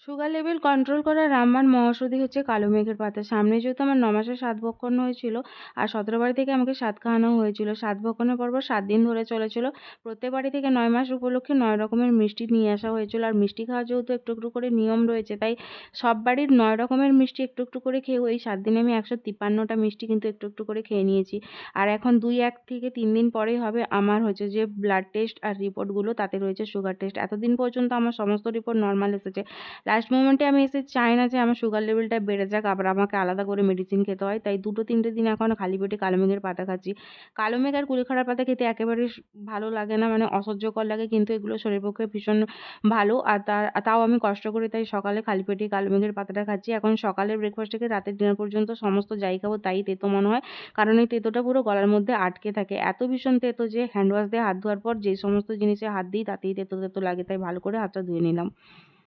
Sugar level control করার রামবাণ মহৌষধি হচ্ছে কালো মেঘের পাতা। সামনে যেহেতু আমার ৯ মাসের সাধভক্ষণ হয়েছিল আর ১৭ বাড়ি থেকে আমাকে সাধ খাওয়ানো হয়েছিল। সাধভক্ষণের পরপর ৭ দিন ধরে চলেছিল। প্রত্যেক বাড়ি থেকে ৯ মাস উপলক্ষে ৯ রকমের মিষ্টি নিয়ে আসা হয়েছিল। আর মিষ্টি খাওয়ার যেহেতু একটু, একটু করে নিয়ম রয়েছে, তাই সব বাড়ির ৯ রকমের মিষ্টি একটু, একটু করে খেয়েও এই ৭ দিনে আমি ১৫৩টা মিষ্টি কিন্তু একটু, একটু করে খেয়ে নিয়েছি। আর এখন ২-১ থেকে ৩ দিন পরেই হবে আমার হচ্ছে যে ব্লাড টেস্ট আর রিপোর্টগুলো, তাতে রয়েছে সুগার টেস্ট। এতদিন পর্যন্ত আমার সমস্ত রিপোর্ট নরমাল এসেছে। লাস্ট মোমেন্টে আমি এসে চাই না যে আমার সুগার লেভেলটা বেড়ে যাক, আবার আমাকে আলাদা করে মেডিসিন খেতে হয়। তাই ২-৩টে দিন এখন খালি পেটে কালো মেঘের পাতা খাচ্ছি। কালো মেঘ আর কুলেখাড়ার পাতা খেতে একেবারে ভালো লাগে না, মানে অসহ্যকর লাগে, কিন্তু এগুলো শরীরের পক্ষে ভীষণ ভালো। আর তাও আমি কষ্ট করে তাই সকালে খালি পেটে কালো মেঘের পাতাটা খাচ্ছি। এখন সকালের ব্রেকফাস্ট থেকে রাতের ডিনার পর্যন্ত সমস্ত যাই খাবো তাই তেতো মনে হয়। কারণ এই তেতোটা পুরো গলার মধ্যে আটকে থাকে। এত ভীষণ তেতো যে হ্যান্ড ওয়াশ দিয়ে হাত ধোয়ার পর যে সমস্ত জিনিসে হাত দিই তাতেই তেতো, তেতো লাগে। তাই ভালো করে হাতটা ধুয়ে নিলাম।